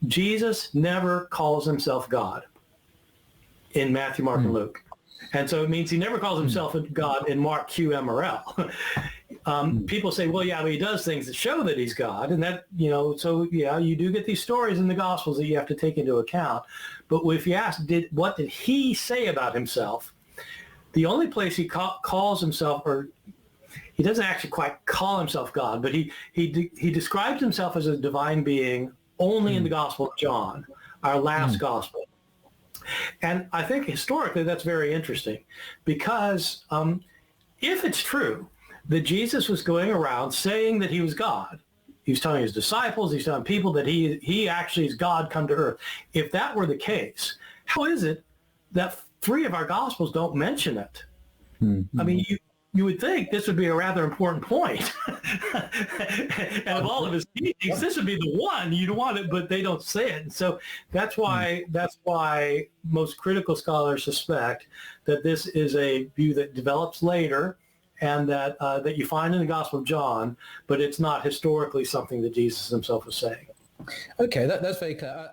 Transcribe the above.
Jesus never calls himself God in Matthew, Mark, and Luke. And so it means he never calls himself a God in Mark, Q, M, or L. People say, well, yeah, but he does things that show that he's God. And that, so yeah, you do get these stories in the Gospels that you have to take into account. But if you ask, what did he say about himself? The only place he calls himself, or he doesn't actually quite call himself God, but he describes himself as a divine being only in the Gospel of John, our last Gospel. And I think historically that's very interesting because if it's true that Jesus was going around saying that he was God, he was telling his disciples, he's telling people that he actually is God come to earth. If that were the case, how is it that 3 of our Gospels don't mention it? I mean, you would think this would be a rather important point. And of all of his teachings, this would be the one you'd want it, but they don't say it. And so that's why most critical scholars suspect that this is a view that develops later and that you find in the Gospel of John, but it's not historically something that Jesus himself was saying. Okay, that's very clear.